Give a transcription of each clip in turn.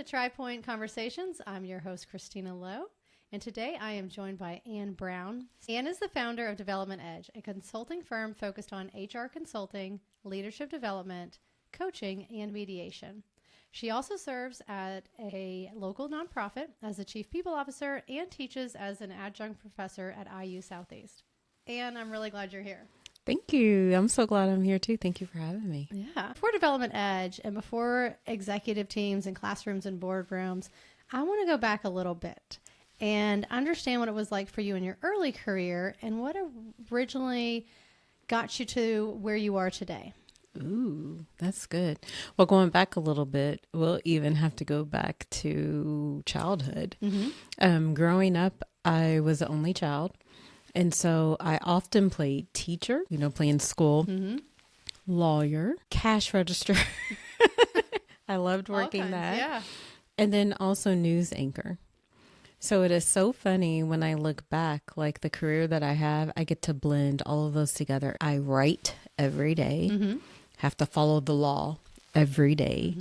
to TriPoint Conversations. I'm your host, Christina Lowe, and today I am joined by Ann Brown. Ann is the founder of Development Edge, a consulting firm focused on HR consulting, leadership development, coaching, and mediation. She also serves at a local nonprofit as the chief people officer and teaches as an adjunct professor at IU Southeast. Ann, I'm really glad you're here. Thank you. I'm so glad I'm here too. Thank you for having me. Yeah. Before Development Edge and before executive teams and classrooms and boardrooms, I want to go back a little bit and understand what it was like for you in your early career and what originally got you to where you are today. Ooh, that's good. Well, going back a little bit, we'll even have to go back to childhood. Growing up, I was the only child. And so I often played teacher, playing school, lawyer, cash register. I loved working that. Yeah. And then also news anchor. So it is so funny when I look back, like the career that I have, I get to blend all of those together. I write every day, have to follow the law every day.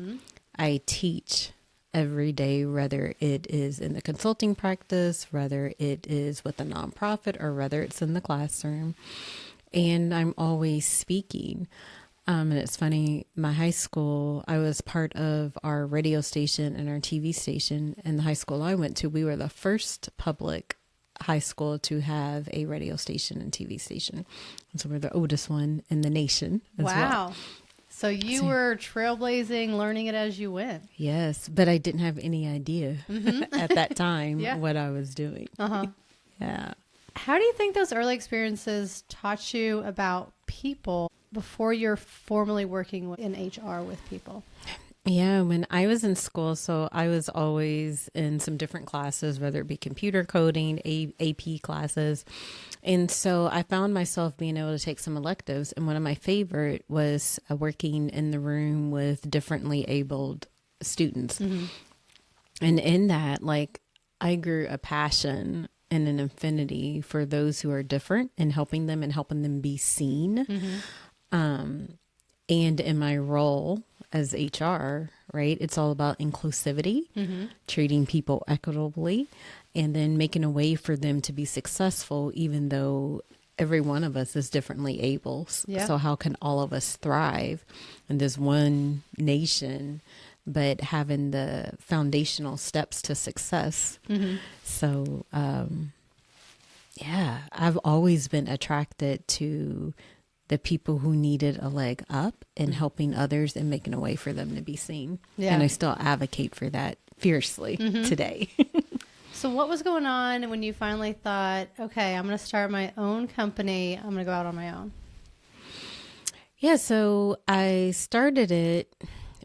I teach every day, whether it is in the consulting practice, whether it is with a nonprofit, or whether it's in the classroom. And I'm always speaking. And it's funny, my high school, I was part of our radio station and our TV station. And the high school I went to, we were the first public high school to have a radio station and TV station. And so we're the oldest one in the nation as well. Wow. So you were trailblazing, learning it as you went. Yes, but I didn't have any idea at that time what I was doing. Yeah. How do you think those early experiences taught you about people before you're formally working in HR with people? Yeah, when I was in school, so I was always in some different classes, whether it be computer coding, AP classes. And so I found myself being able to take some electives. And one of my favorite was working in the room with differently abled students. And in that, I grew a passion and an affinity for those who are different and helping them be seen. And in my role as HR, right, it's all about inclusivity, treating people equitably, and then making a way for them to be successful, even though every one of us is differently able. Yeah. So how can all of us thrive in this one nation, but having the foundational steps to success? So, yeah, I've always been attracted to the people who needed a leg up and helping others and making a way for them to be seen. Yeah. And I still advocate for that fiercely today. So what was going on when you finally thought, okay, I'm going to start my own company. I'm going to go out on my own? Yeah, so I started it.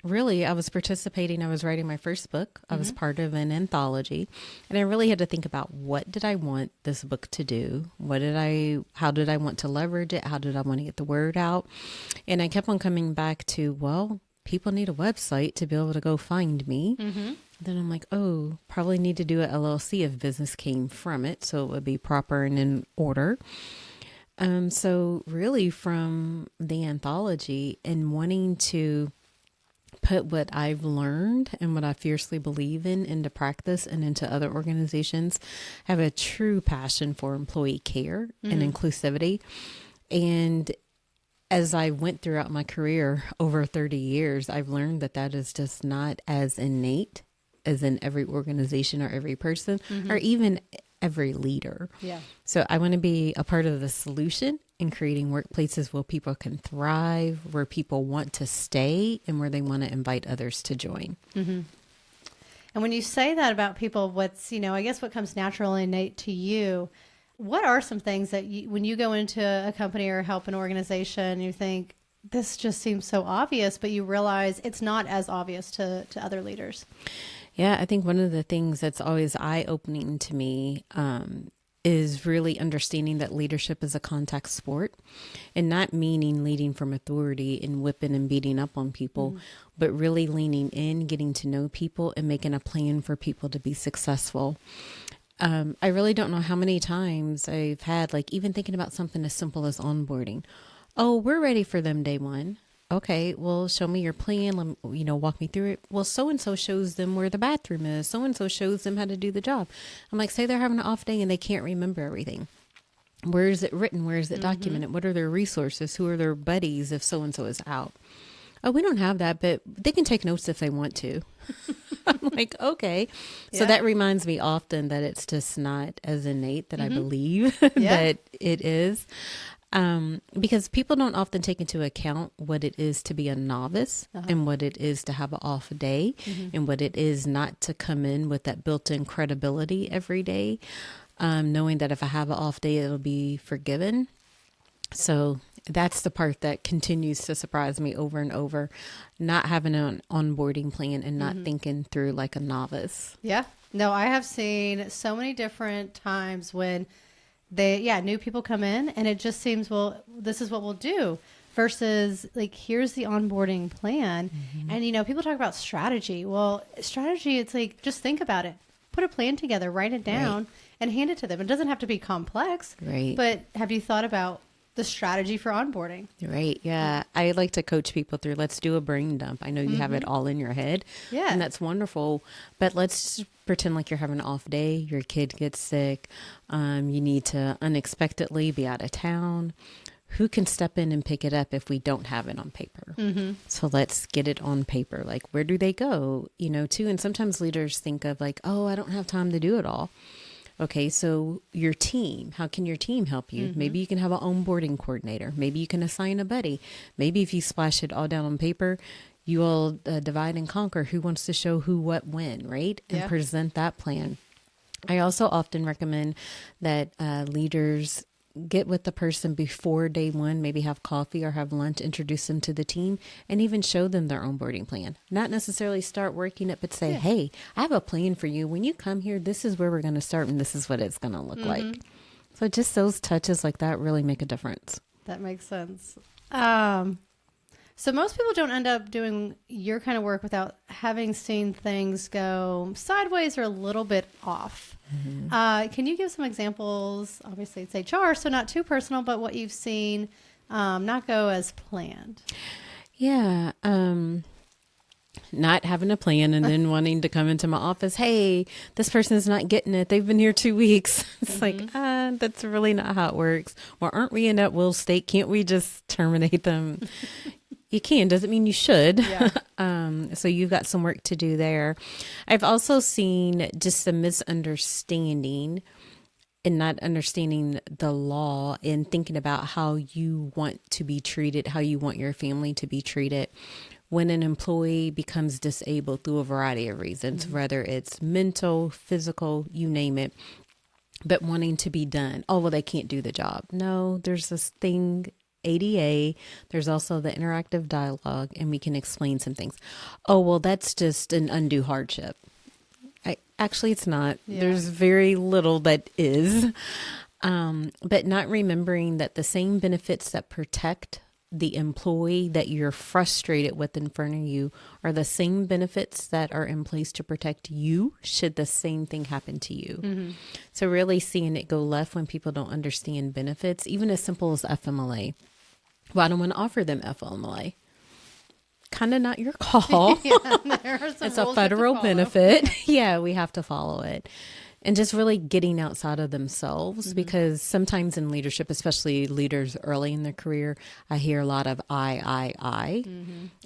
Really, I was participating. I was writing my first book. I was part of an anthology, and I really had to think about, what did I want this book to do? How did I want to leverage it? How did I want to get the word out? And I kept on coming back to, well, people need a website to be able to go find me. Then I'm like, oh, probably need to do an LLC if business came from it, so it would be proper and in order. So really from the anthology and wanting to put what I've learned and what I fiercely believe in into practice and into other organizations, have a true passion for employee care and inclusivity. And as I went throughout my career over 30 years, I've learned that that is just not as innate as in every organization or every person or even every leader. Yeah. So I want to be a part of the solution in creating workplaces where people can thrive, where people want to stay, and where they want to invite others to join. And when you say that about people, what's, I guess what comes naturally innate to you, what are some things that when you go into a company or help an organization, you think, this just seems so obvious, but you realize it's not as obvious to other leaders? Yeah, I think one of the things that's always eye-opening to me is really understanding that leadership is a contact sport, and not meaning leading from authority and whipping and beating up on people, but really leaning in, getting to know people and making a plan for people to be successful. I really don't know how many times I've had, even thinking about something as simple as onboarding. Oh, we're ready for them day one. okay, well, show me your plan. Walk me through it. Well, so and so shows them where the bathroom is. So and so shows them how to do the job. I'm like, say they're having an off day and they can't remember everything. Where is it written? Where is it documented? What are their resources? Who are their buddies if so and so is out? Oh, we don't have that, but they can take notes if they want to. I'm like, okay. So that reminds me often that it's just not as innate that I believe that it is. Because people don't often take into account what it is to be a novice and what it is to have an off day and what it is not to come in with that built-in credibility every day, knowing that if I have an off day, it'll be forgiven. So that's the part that continues to surprise me over and over, not having an onboarding plan and not thinking through like a novice. Yeah. No, I have seen so many different times when new people come in and it just seems, well, this is what we'll do versus like, here's the onboarding plan. And, people talk about strategy. Well, strategy, it's like, just think about it, put a plan together, write it down and hand it to them. It doesn't have to be complex, but have you thought about the strategy for onboarding? Right. Yeah. I like to coach people through, let's do a brain dump. I know you have it all in your head. Yeah. And that's wonderful. But let's just pretend like you're having an off day. Your kid gets sick. You need to unexpectedly be out of town. Who can step in and pick it up if we don't have it on paper? So let's get it on paper. Like, where do they go? Too. And sometimes leaders think of like, oh, I don't have time to do it all. Okay, so your team, how can your team help you? Maybe you can have an onboarding coordinator. Maybe you can assign a buddy. Maybe if you splash it all down on paper, you will divide and conquer who wants to show who, what, when, right? And present that plan. I also often recommend that leaders get with the person before day one, maybe have coffee or have lunch, introduce them to the team, and even show them their onboarding plan. Not necessarily start working it, but say, hey, I have a plan for you. When you come here, this is where we're going to start and this is what it's going to look like. So just those touches like that really make a difference. That makes sense. So most people don't end up doing your kind of work without having seen things go sideways or a little bit off. Can you give some examples? Obviously, it's HR, so not too personal, but what you've seen not go as planned. Yeah. Not having a plan and then wanting to come into my office. Hey, this person is not getting it. They've been here 2 weeks. It's like, that's really not how it works. Well, aren't we in that will state? Can't we just terminate them? You can, doesn't mean you should. Yeah. So you've got some work to do there. I've also seen just a misunderstanding and not understanding the law and thinking about how you want to be treated, how you want your family to be treated when an employee becomes disabled through a variety of reasons, whether it's mental, physical, you name it, but wanting to be done. Oh, well, they can't do the job. No, there's this thing, ADA, there's also the interactive dialogue, and we can explain some things. Oh, well, that's just an undue hardship. Actually, it's not. Yeah. There's very little that is. But not remembering that the same benefits that protect the employee that you're frustrated with in front of you are the same benefits that are in place to protect you should the same thing happen to you. So really seeing it go left when people don't understand benefits, even as simple as FMLA. Well, I don't want to offer them FMLA. Kind of not your call. It's a federal benefit. Yeah, we have to follow it. And just really getting outside of themselves, because sometimes in leadership, especially leaders early in their career, I hear a lot of I.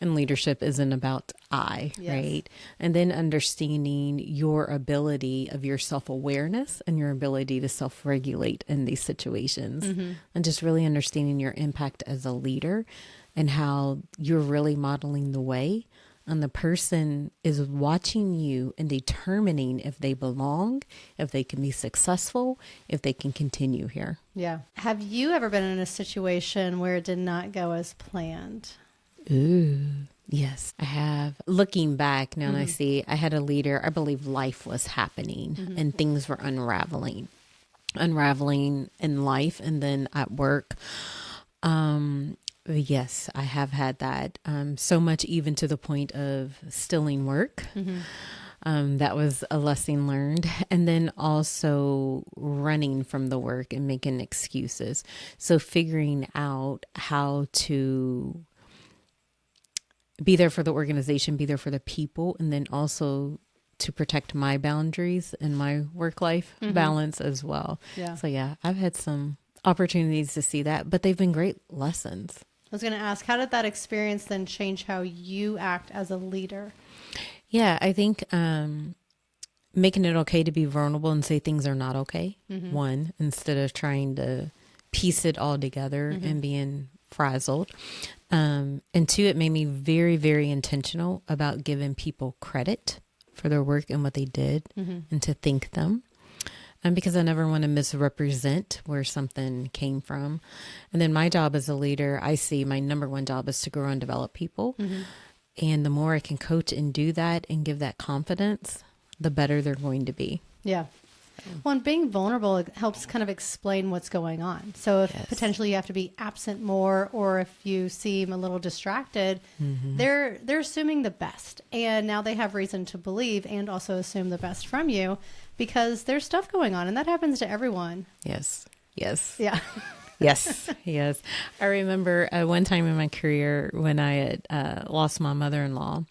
And leadership isn't about I, right? And then understanding your ability of your self-awareness and your ability to self-regulate in these situations. And just really understanding your impact as a leader and how you're really modeling the way. And the person is watching you and determining if they belong, if they can be successful, if they can continue here. Yeah. Have you ever been in a situation where it did not go as planned? Ooh, yes, I have. Looking back now, and I see I had a leader, I believe life was happening and things were unraveling in life and then at work. Yes, I have had that. So much even to the point of stealing work. That was a lesson learned. And then also running from the work and making excuses. So figuring out how to be there for the organization, be there for the people, and then also to protect my boundaries and my work-life balance as well. Yeah. So yeah, I've had some opportunities to see that, but they've been great lessons. I was going to ask, how did that experience then change how you act as a leader? Yeah, I think making it okay to be vulnerable and say things are not okay, one, instead of trying to piece it all together and being frazzled. And two, it made me very, very intentional about giving people credit for their work and what they did and to thank them. Because I never want to misrepresent where something came from. And then my job as a leader, I see my number one job is to grow and develop people. And the more I can coach and do that and give that confidence, the better they're going to be. Yeah. Well, and being vulnerable, it helps kind of explain what's going on. So if potentially you have to be absent more, or if you seem a little distracted, they're assuming the best. And now they have reason to believe and also assume the best from you because there's stuff going on, and that happens to everyone. Yes. Yeah. Yes. I remember one time in my career when I had lost my mother-in-law,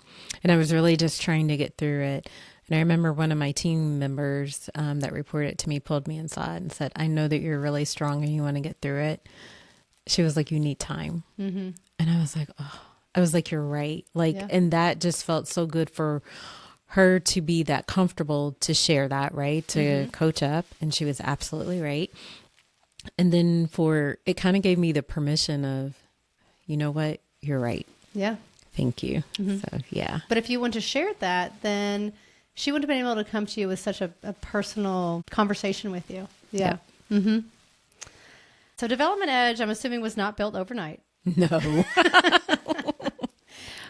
and I was really just trying to get through it. And I remember one of my team members that reported to me pulled me inside and said, "I know that you're really strong and you want to get through it." She was like, "You need time." And I was like, "Oh," I was like, "You're right." And that just felt so good for her to be that comfortable to share that, right? To coach up. And she was absolutely right. And then it kind of gave me the permission of, you know what? You're right. Yeah. Thank you. So, yeah. But if you wouldn't have shared that, then she wouldn't have been able to come to you with such a personal conversation with you. Yeah. So Development Edge, I'm assuming, was not built overnight. No.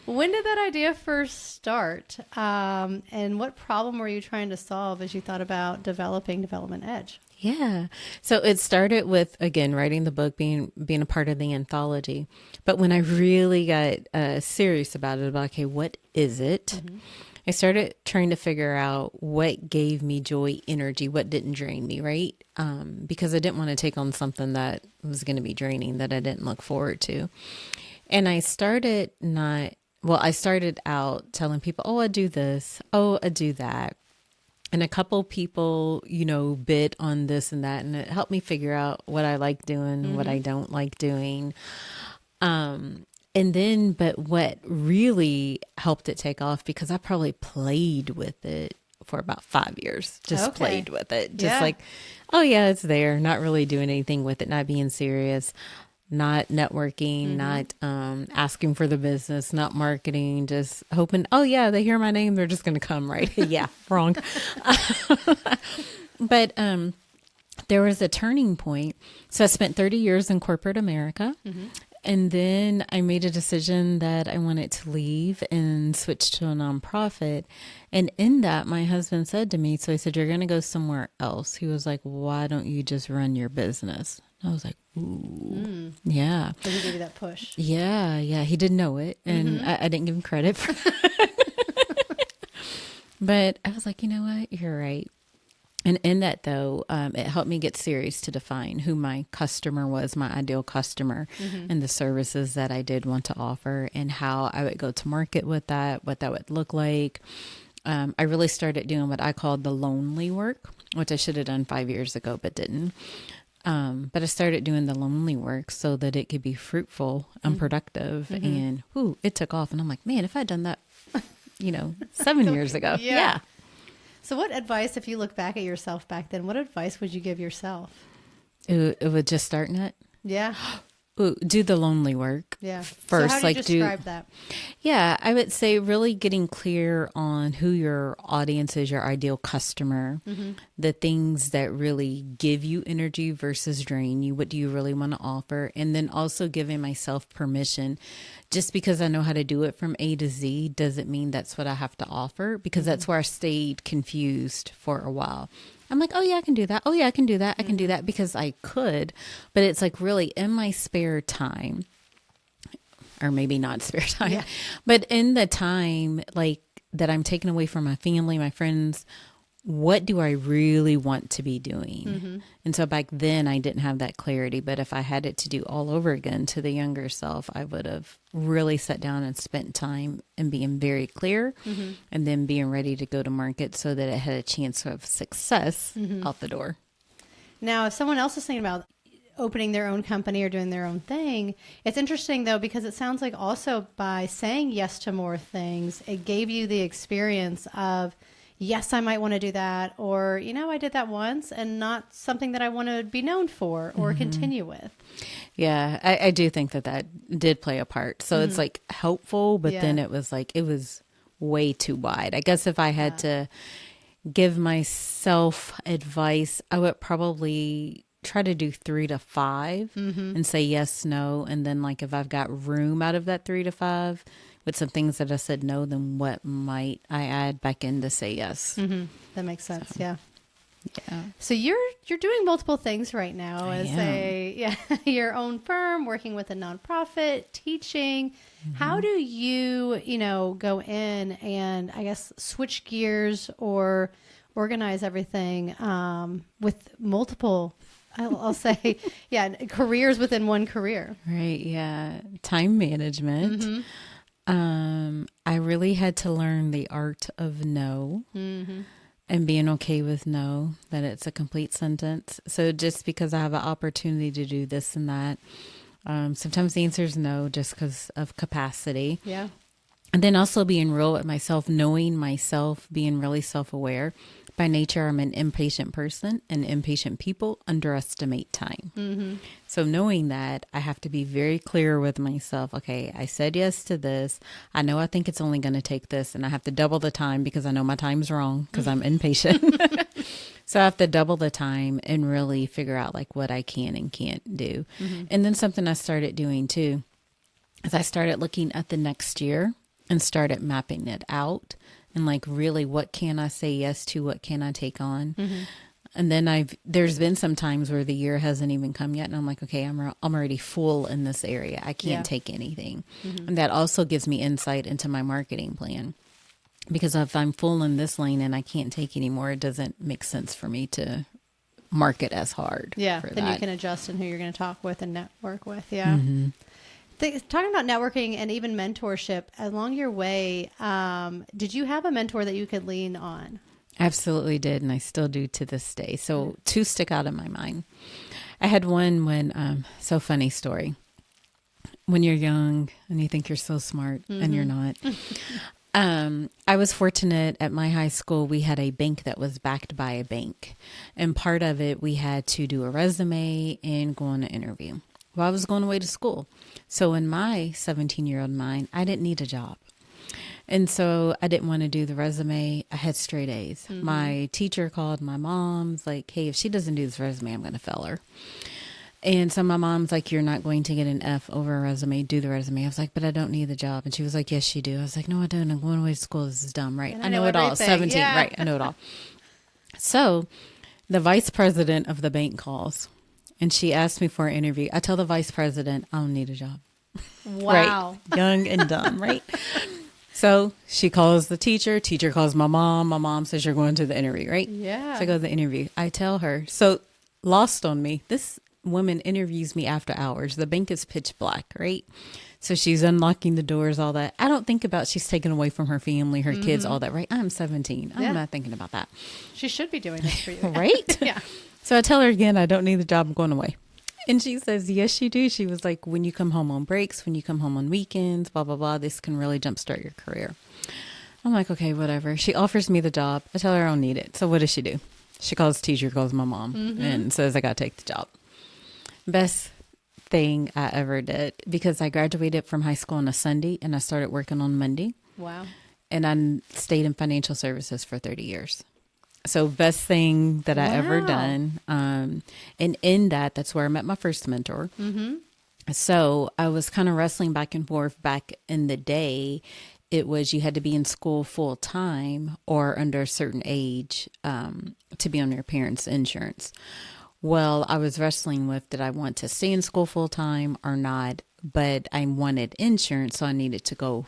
When did that idea first start? And what problem were you trying to solve as you thought about developing Development Edge? Yeah. So it started with, again, writing the book, being a part of the anthology. But when I really got serious about it, okay, what is it? I started trying to figure out what gave me joy, energy, what didn't drain me, right? Because I didn't want to take on something that was going to be draining, that I didn't look forward to. And I started out telling people, oh, I do this. Oh, I do that. And a couple people, bid on this and that. And it helped me figure out what I like doing, what I don't like doing. But what really helped it take off, because I probably played with it for about 5 years, just played with it. Just like, oh yeah, it's there. Not really doing anything with it, not being serious. Not networking, not asking for the business, not marketing, just hoping, oh yeah, they hear my name, they're just going to come, right? Yeah, wrong. But there was a turning point. So I spent 30 years in corporate America. And then I made a decision that I wanted to leave and switch to a nonprofit. And in that, my husband said to me, so I said, "You're going to go somewhere else." He was like, "Why don't you just run your business?" I was like, ooh, yeah. So he gave you that push. Yeah. He didn't know it. And I didn't give him credit for that. But I was like, you know what? You're right. And in that, though, it helped me get serious to define who my customer was, my ideal customer, and the services that I did want to offer, and how I would go to market with that, what that would look like. I really started doing what I called the lonely work, which I should have done 5 years ago, but didn't. But I started doing the lonely work so that it could be fruitful and productive. And it took off. And I'm like, man, if I'd done that, 7 years ago. Yeah. So what advice, if you look back at yourself back then, what advice would you give yourself? It would just start in it. Yeah. Ooh, do the lonely work. Yeah. First, so how do you describe that? Yeah, I would say really getting clear on who your audience is, your ideal customer, the things that really give you energy versus drain you. What do you really want to offer? And then also giving myself permission. Just because I know how to do it from A to Z doesn't mean that's what I have to offer, because that's where I stayed confused for a while. I'm like, oh yeah, I can do that. Oh yeah, I can do that. I can do that because I could, but it's like really in my spare time, or maybe not spare time, but in the time like that I'm taken away from my family, my friends, what do I really want to be doing? And so back then I didn't have that clarity, but if I had it to do all over again to the younger self, I would have really sat down and spent time and being very clear and then being ready to go to market so that it had a chance of success out the door. Now, if someone else is thinking about opening their own company or doing their own thing, it's interesting though, because it sounds like also by saying yes to more things, it gave you the experience of, yes, I might want to do that. Or, I did that once and not something that I want to be known for or continue with. Yeah, I do think that did play a part. So it's like helpful, but then it was way too wide. I guess if I had to give myself advice, I would probably try to do 3 to 5 and say yes, no. And then if I've got room out of that 3 to 5 with some things that I said no, then what might I add back in to say yes? That makes sense. So, yeah. Yeah. So you're doing multiple things right now as your own firm, working with a nonprofit, teaching. How do you, go in and I guess switch gears or organize everything with multiple, I'll say, careers within one career? Right. Yeah. Time management. I really had to learn the art of no. And being okay with no, that it's a complete sentence. So just because I have an opportunity to do this and that, sometimes the answer is no, just because of capacity. Yeah. And then also being real with myself, knowing myself, being really self-aware. By nature, I'm an impatient person, and impatient people underestimate time. So knowing that, I have to be very clear with myself. Okay, I said yes to this. I know I think it's only going to take this, and I have to double the time because I know my time's wrong because I'm impatient. So I have to double the time and really figure out what I can and can't do. And then something I started doing too is I started looking at the next year and started mapping it out. And really, what can I say yes to? What can I take on? And then there's been some times where the year hasn't even come yet. And I'm like, okay, I'm already full in this area. I can't take anything. And that also gives me insight into my marketing plan. Because if I'm full in this lane and I can't take anymore, it doesn't make sense for me to market as hard. Yeah, for then that. you can adjust in who you're going to talk with and network with. Yeah. Talking about networking and even mentorship, along your way, did you have a mentor that you could lean on? Absolutely did, and I still do to this day. So 2 stick out in my mind. I had one when, so funny story. When you're young and you think you're so smart and you're not. I was fortunate at my high school. We had a bank that was backed by a bank. And part of it, we had to do a resume and go on an interview. Well, I was going away to school. So in my 17-year-old mind, I didn't need a job. And so I didn't want to do the resume. I had straight A's. My teacher called my mom's like, hey, if she doesn't do this resume, I'm going to fail her. And so my mom's like, you're not going to get an F over a resume. Do the resume. I was like, but I don't need the job. And she was like, yes, you do. I was like, no, I don't. I'm going away to school. This is dumb, right? I know it all. 17, yeah. Right. I know it all. So the vice president of the bank calls. And she asked me for an interview. I tell the vice president, I don't need a job. Wow. Right? Young and dumb, right? So she calls the teacher. Teacher calls my mom. My mom says, you're going to the interview, right? Yeah. So I go to the interview. I tell her. So lost on me. This woman interviews me after hours. The bank is pitch black, right? So she's unlocking the doors, all that. I don't think about she's taken away from her family, her kids, all that, right? I'm 17. I'm not thinking about that. She should be doing this for you. Right? Yeah. So I tell her again, I don't need the job. I'm going away. And she says, yes, you do. She was like, when you come home on breaks, when you come home on weekends, blah, blah, blah, this can really jumpstart your career. I'm like, okay, whatever. She offers me the job. I tell her I don't need it. So what does she do? She calls the teacher, calls my mom, and says I got to take the job. Best thing I ever did, because I graduated from high school on a Sunday and I started working on Monday. Wow. And I stayed in financial services for 30 years. So best thing that I ever done. And in that's where I met my first mentor. So I was kind of wrestling back and forth. Back in the day, it was you had to be in school full time or under a certain age to be on your parents' insurance. Well, I was wrestling with, did I want to stay in school full time or not? But I wanted insurance, so I needed to go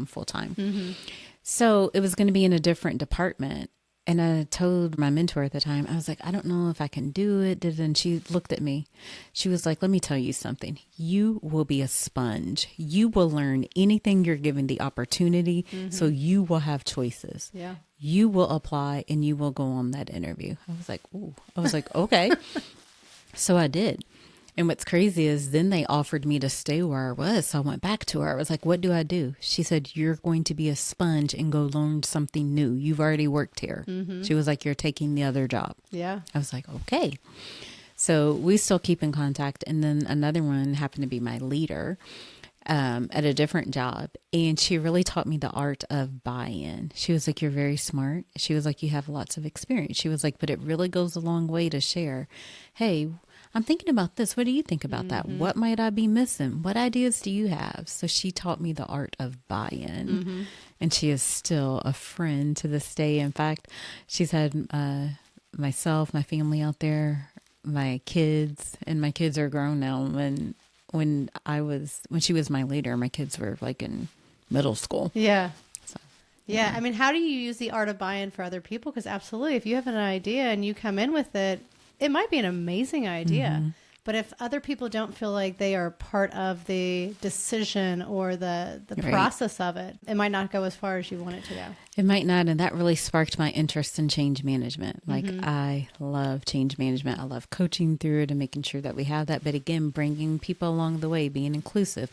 full time. So it was going to be in a different department. And I told my mentor at the time, I was like, I don't know if I can do it. And she looked at me. She was like, let me tell you something. You will be a sponge. You will learn anything you're given the opportunity. So you will have choices. Yeah. You will apply and you will go on that interview. I was like, ooh. I was like, okay. So I did. And what's crazy is then they offered me to stay where I was. So I went back to her. I was like, what do I do? She said, you're going to be a sponge and go learn something new. You've already worked here. She was like, you're taking the other job. Yeah. I was like, okay. So we still keep in contact. And then another one happened to be my leader at a different job. And she really taught me the art of buy-in. She was like, you're very smart. She was like, you have lots of experience. She was like, but it really goes a long way to share. Hey, I'm thinking about this. What do you think about that? What might I be missing? What ideas do you have? So she taught me the art of buy-in. And she is still a friend to this day. In fact, she's had myself, my family out there, my kids, and my kids are grown now. When she was my leader, my kids were like in middle school. Yeah. So, Yeah. I mean, how do you use the art of buy-in for other people? Because absolutely, if you have an idea and you come in with it, it might be an amazing idea. But if other people don't feel like they are part of the decision or the Right. process of it, it might not go as far as you want it to go. It might not. And that really sparked my interest in change management. Like I love change management. I love coaching through it and making sure that we have that. But again, bringing people along the way, being inclusive.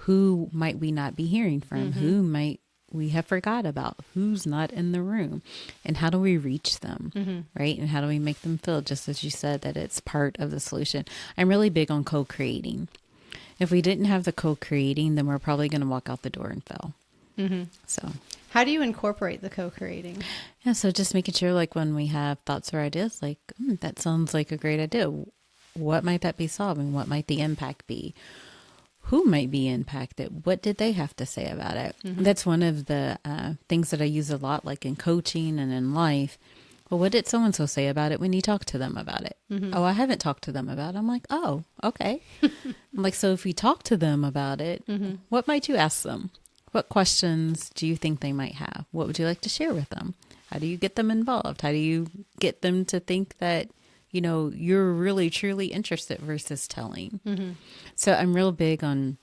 Who might we not be hearing from? Who might we have forgot about? Who's not in the room? And how do we reach them? Right? And how do we make them feel, just as you said, that it's part of the solution? I'm really big on co-creating. If we didn't have the co-creating, then we're probably going to walk out the door and fail. So How do you incorporate the co-creating? yeah, so just making sure, like when we have thoughts or ideas, like that sounds like a great idea. What might that be solving? What might the impact be? Who might be impacted? What did they have to say about it? That's one of the things that I use a lot, like in coaching and in life. Well, what did so-and-so say about it when you talked to them about it? Oh, I haven't talked to them about it. I'm like, oh, okay. I'm like, so if we talk to them about it, what might you ask them? What questions do you think they might have? What would you like to share with them? How do you get them involved? How do you get them to think that, you know, you're really truly interested versus telling? So I'm real big on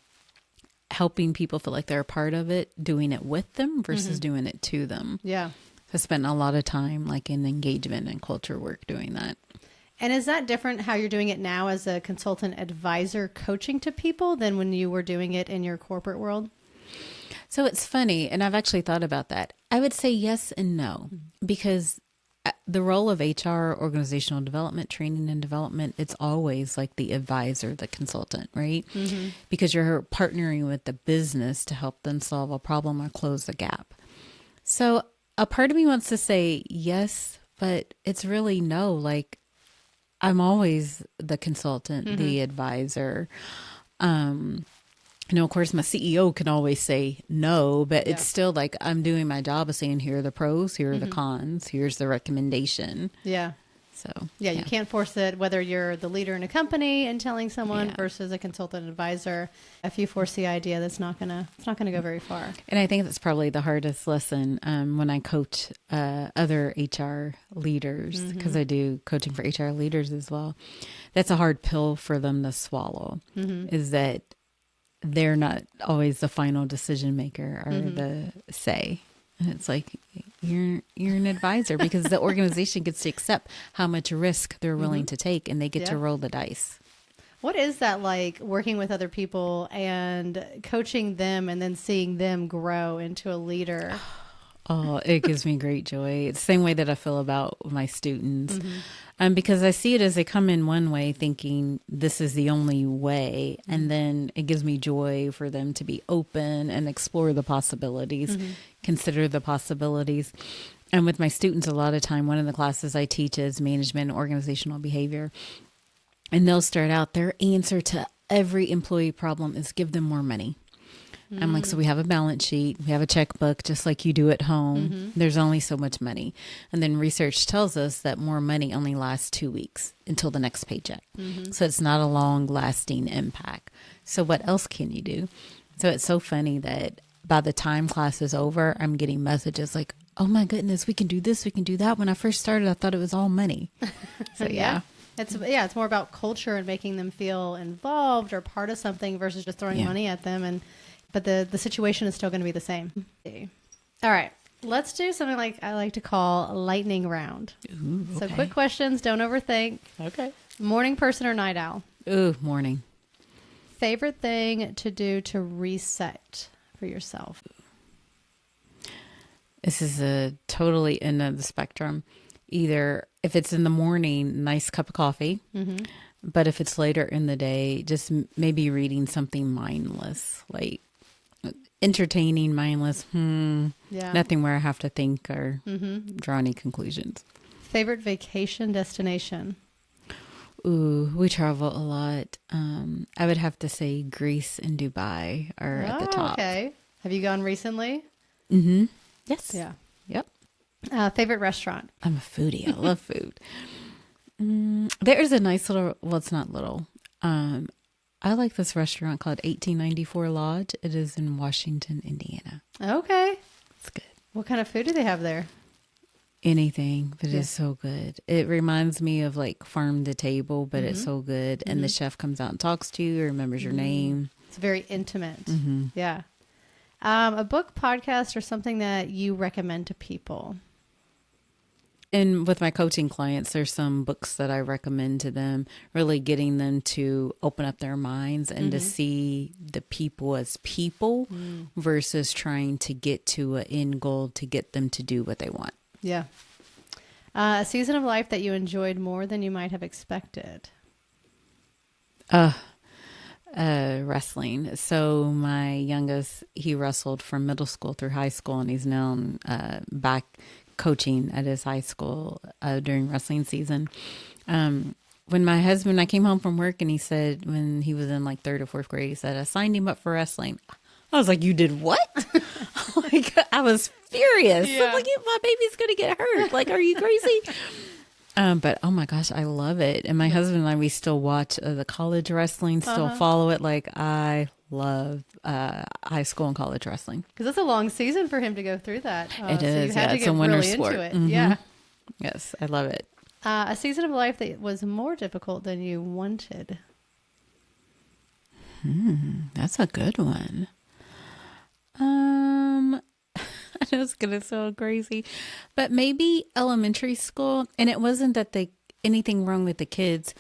helping people feel like they're a part of it, doing it with them versus doing it to them. Yeah. I spent a lot of time like in engagement and culture work doing that. And is that different how you're doing it now as a consultant advisor coaching to people than when you were doing it in your corporate world? So it's funny, and I've actually thought about that. I would say yes and no, because the role of HR, organizational development, training and development, it's always like the advisor, the consultant, right? Because you're partnering with the business to help them solve a problem or close a gap. So a part of me wants to say yes, but it's really no. Like I'm always the consultant, the advisor. You know, of course, my CEO can always say no, but it's still like I'm doing my job of saying, here are the pros, here are the cons, here's the recommendation. Yeah. So, Yeah, you can't force it, whether you're the leader in a company and telling someone versus a consultant advisor. If you force the idea, it's not gonna go very far. And I think that's probably the hardest lesson when I coach other HR leaders, because I do coaching for HR leaders as well. That's a hard pill for them to swallow, is that they're not always the final decision maker or the say. And it's like, you're an advisor because the organization gets to accept how much risk they're willing to take, and they get to roll the dice. What is that like, working with other people and coaching them and then seeing them grow into a leader? Oh, it gives me great joy. It's the same way that I feel about my students. Because I see it as they come in one way thinking this is the only way. And then it gives me joy for them to be open and explore the possibilities, consider the possibilities. And with my students, a lot of time, one of the classes I teach is management and organizational behavior. And they'll start out, their answer to every employee problem is give them more money. I'm like, so we have a balance sheet, we have a checkbook, just like you do at home. There's only so much money. And then research tells us that more money only lasts 2 weeks until the next paycheck. So it's not a long lasting impact. So what else can you do? So it's so funny that by the time class is over, I'm getting messages like, oh my goodness, we can do this, we can do that. When I first started, I thought it was all money. So yeah. It's more about culture and making them feel involved or part of something versus just throwing money at them. But the situation is still going to be the same. All right. Let's do something like I like to call a lightning round. Ooh, okay. So quick questions, don't overthink. Okay. Morning person or night owl? Ooh, morning. Favorite thing to do to reset for yourself? This is a totally end of the spectrum. Either if it's in the morning, nice cup of coffee. Mm-hmm. But if it's later in the day, just maybe reading something mindless, like entertaining, mindless. Nothing where I have to think or draw any conclusions. Favorite vacation destination? Ooh, we travel a lot. I would have to say Greece and Dubai are at the top. Okay. Have you gone recently? Mm-hmm. Yes. Yeah. Yep. Favorite restaurant? I'm a foodie. I love food. There's a nice little, well, it's not little. I like this restaurant called 1894 Lodge. It is in Washington, Indiana. Okay. It's good. What kind of food do they have there? Anything, but it's so good. It reminds me of like farm to table, but it's so good. And the chef comes out and talks to you, remembers your name. It's very intimate. Yeah. A book, podcast, or something that you recommend to people? And with my coaching clients, there's some books that I recommend to them, really getting them to open up their minds and to see the people as people versus trying to get to an end goal to get them to do what they want. Yeah. A season of life that you enjoyed more than you might have expected? Wrestling. So my youngest, he wrestled from middle school through high school, and he's now back coaching at his high school during wrestling season. When I came home from work, and he said, when he was in like third or fourth grade, he said, I signed him up for wrestling. I was like, you did what? Like, I was furious. Yeah. I'm like, my baby's going to get hurt. Like, are you crazy? But oh my gosh, I love it. And my husband and I, we still watch the college wrestling, still follow it. Like, I love high school and college wrestling. Because it's a long season for him to go through that. It so is. You had to It's get a winter really sport. into it. Yeah. Yes, I love it. A season of life that was more difficult than you wanted? That's a good one. I know it's gonna sound crazy, but maybe elementary school. And it wasn't that anything wrong with the kids.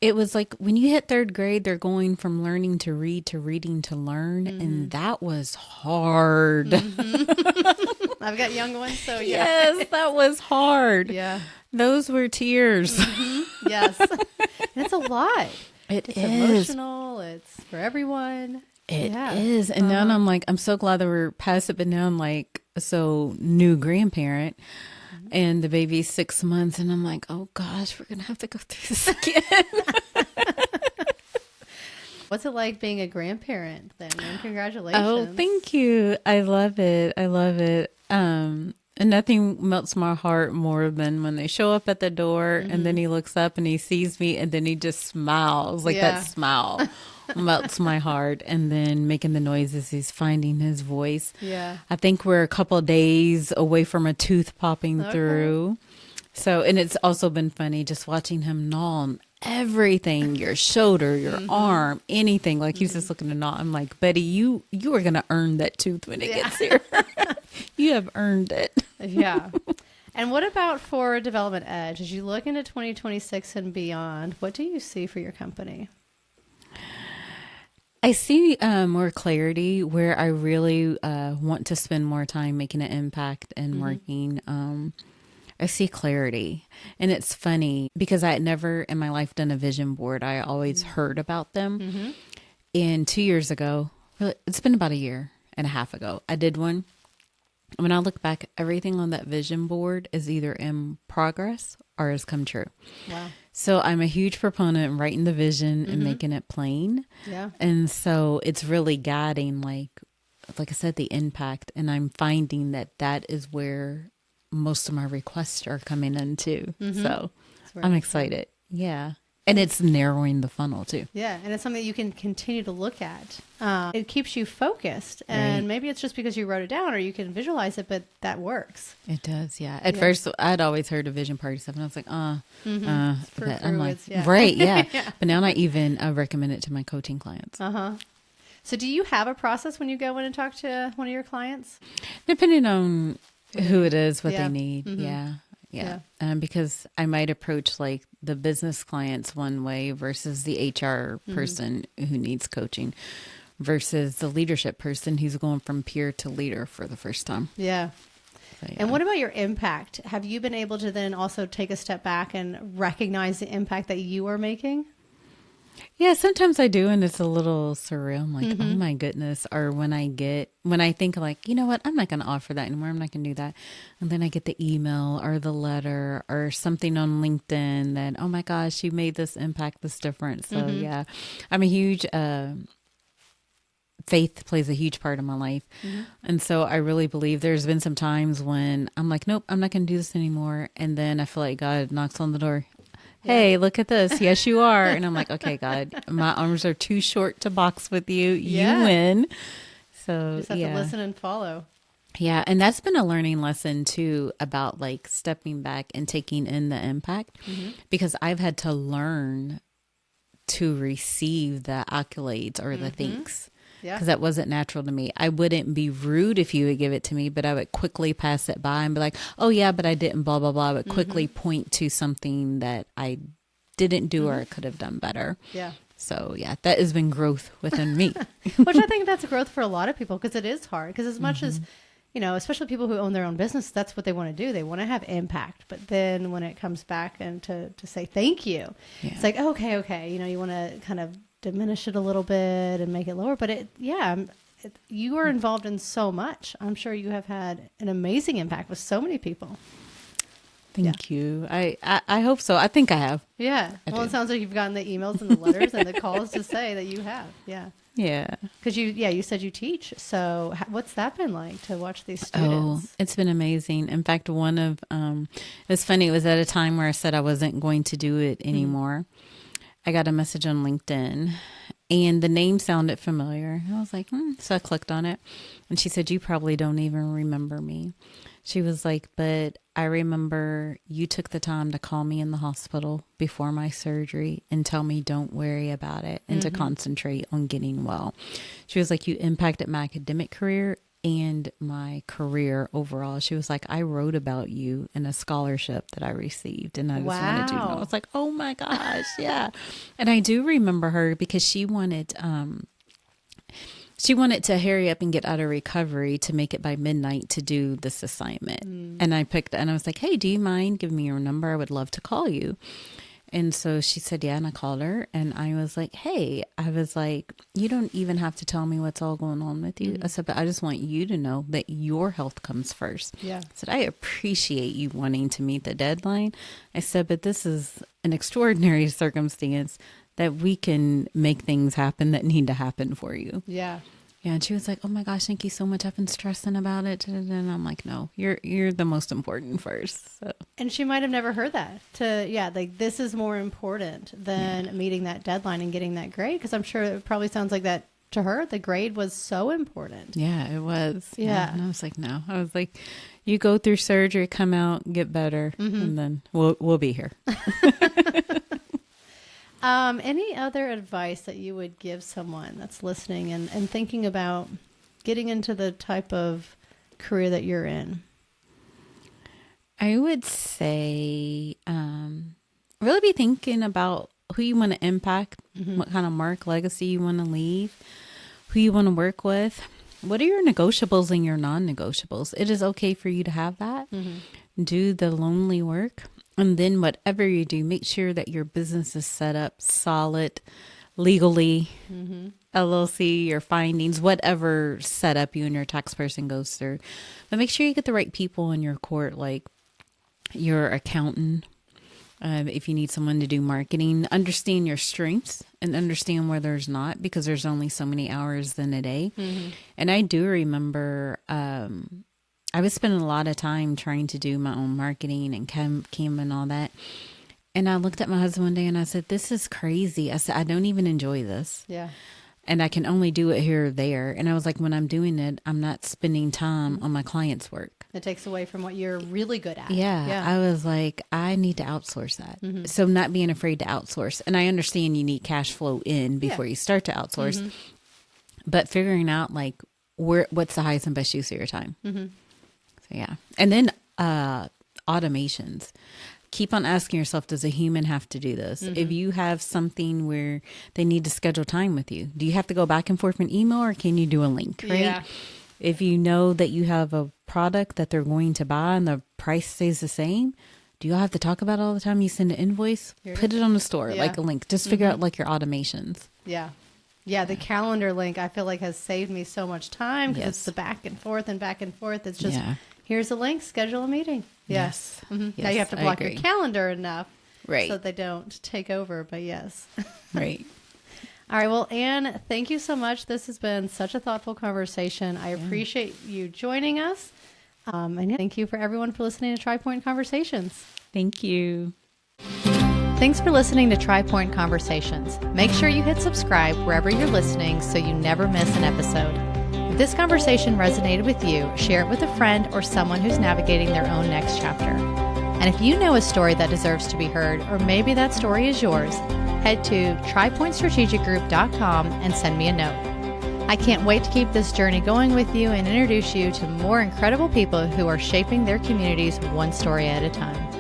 It was like when you hit third grade, they're going from learning to read to reading to learn, and that was hard. I've got young ones, so yeah. Yes, that was hard. Yeah. Those were tears. Yes. It's a lot. It's Emotional. It's for everyone. It is. And now I'm like, I'm so glad that we're past it, but now I'm like, so new grandparent and the baby's 6 months, and I'm like, oh gosh, we're going to have to go through this again. What's it like being a grandparent then? And congratulations. Oh, thank you. I love it. I love it. And nothing melts my heart more than when they show up at the door and then he looks up and he sees me and then he just smiles. Like that smile melts my heart. And then making the noises, he's finding his voice. Yeah. I think we're a couple of days away from a tooth popping through. So, and it's also been funny just watching him gnaw on everything, your shoulder, your arm, anything. Like he's just looking to gnaw. I'm like, Betty, you are going to earn that tooth when it gets here. You have earned it. Yeah. And what about for Development Edge? As you look into 2026 and beyond, what do you see for your company? I see more clarity where I really want to spend more time making an impact and working. I see clarity. And it's funny because I had never in my life done a vision board. I always heard about them. And 2 years ago, it's been about a year and a half ago, I did one. When I look back, everything on that vision board is either in progress or has come true. Wow. So I'm a huge proponent in writing the vision and making it plain. Yeah. And so it's really guiding, like I said, the impact. And I'm finding that is where most of my requests are coming into. So I'm excited. Yeah. And it's narrowing the funnel too. Yeah, and it's something that you can continue to look at. It keeps you focused, and maybe it's just because you wrote it down or you can visualize it, but that works. It does, yeah. At first, I'd always heard of vision party stuff, and I was like, but I'm like, right, yeah. But now I even recommend it to my coaching clients. So do you have a process when you go in and talk to one of your clients? Depending on who it is, what they need, yeah. Because I might approach like the business clients one way versus the HR person who needs coaching versus the leadership person who's going from peer to leader for the first time. Yeah. So, And what about your impact? Have you been able to then also take a step back and recognize the impact that you are making? Yeah, sometimes I do, and it's a little surreal. I'm like, oh my goodness. Or when I think like, you know what, I'm not going to offer that anymore. I'm not going to do that. And then I get the email or the letter or something on LinkedIn that, oh my gosh, you made this impact, this difference. So yeah, I'm a huge, faith plays a huge part of my life. And so I really believe there's been some times when I'm like, nope, I'm not going to do this anymore. And then I feel like God knocks on the door. Hey, look at this. Yes, you are. And I'm like, okay, God, my arms are too short to box with you. You win. So You just have to listen and follow. Yeah. And that's been a learning lesson too about like stepping back and taking in the impact because I've had to learn to receive the accolades or the thanks. Because that wasn't natural to me. I wouldn't be rude if you would give it to me, but I would quickly pass it by and be like, oh yeah, but I didn't, blah, blah, blah. I would quickly point to something that I didn't do or I could have done better. Yeah. So yeah, that has been growth within me. Which I think that's growth for a lot of people because it is hard. Because as much as, you know, especially people who own their own business, that's what they want to do. They want to have impact. But then when it comes back and to say thank you, it's like, okay. You know, you want to kind of diminish it a little bit and make it lower, but you are involved in so much. I'm sure you have had an amazing impact with so many people. Thank you. I hope so. I think I have. Yeah. Well, it sounds like you've gotten the emails and the letters and the calls to say that you have. Yeah. Yeah. Because you said you teach. So what's that been like to watch these students? Oh, it's been amazing. In fact, it's funny. It was at a time where I said I wasn't going to do it anymore. I got a message on LinkedIn and the name sounded familiar. I was like, So I clicked on it and she said, you probably don't even remember me. She was like, but I remember you took the time to call me in the hospital before my surgery and tell me don't worry about it and to concentrate on getting well. She was like, you impacted my academic career and my career overall. She was like, I wrote about you in a scholarship that I received and I just wanted you to know. I was like, oh my gosh, yeah. And I do remember her because she wanted to hurry up and get out of recovery to make it by midnight to do this assignment. And I was like, hey, do you mind giving me your number? I would love to call you. And so she said, yeah. And I called her and I was like, hey, you don't even have to tell me what's all going on with you. I said, but I just want you to know that your health comes first. Yeah. I said, I appreciate you wanting to meet the deadline. I said, but this is an extraordinary circumstance that we can make things happen that need to happen for you. Yeah. Yeah, and she was like, oh my gosh, thank you so much. I've been stressing about it. And I'm like, no, you're the most important first. So. And she might have never heard that this is more important than meeting that deadline and getting that grade. Because I'm sure it probably sounds like that to her. The grade was so important. Yeah, it was. Yeah. And I was like, no. I was like, you go through surgery, come out, get better, and then we'll be here. Any other advice that you would give someone that's listening and thinking about getting into the type of career that you're in? I would say really be thinking about who you want to impact, what kind of mark, legacy you want to leave, who you want to work with. What are your negotiables and your non-negotiables? It is okay for you to have that. Do the lonely work. And then whatever you do, make sure that your business is set up solid, legally, LLC, your findings, whatever setup you and your tax person goes through. But make sure you get the right people in your court, like your accountant. If you need someone to do marketing, understand your strengths and understand where there's not, because there's only so many hours in a day. And I do remember I was spending a lot of time trying to do my own marketing and Canva and all that. And I looked at my husband one day and I said, this is crazy. I said, I don't even enjoy this. Yeah. And I can only do it here or there. And I was like, when I'm doing it, I'm not spending time on my client's work. It takes away from what you're really good at. Yeah. I was like, I need to outsource that. So not being afraid to outsource. And I understand you need cash flow in before you start to outsource. But figuring out like what's the highest and best use of your time. So yeah. And then automations. Keep on asking yourself, does a human have to do this? If you have something where they need to schedule time with you, do you have to go back and forth in email, or can you do a link, right? Yeah. If you know that you have a product that they're going to buy and the price stays the same, do you all have to talk about it all the time? You send an invoice, put it on the store, like a link. Just figure out like your automations. Yeah. Yeah, the calendar link I feel like has saved me so much time because it's the back and forth and back and forth. It's just, here's a link, schedule a meeting. Yes. Now you have to block your calendar enough so that they don't take over, but yes. Right. All right. Well, Anne, thank you so much. This has been such a thoughtful conversation. I appreciate you joining us. And thank you for everyone for listening to TriPoint Conversations. Thank you. Thanks for listening to TriPoint Conversations. Make sure you hit subscribe wherever you're listening so you never miss an episode. If this conversation resonated with you, share it with a friend or someone who's navigating their own next chapter. And if you know a story that deserves to be heard, or maybe that story is yours, head to tripointstrategicgroup.com and send me a note. I can't wait to keep this journey going with you and introduce you to more incredible people who are shaping their communities one story at a time.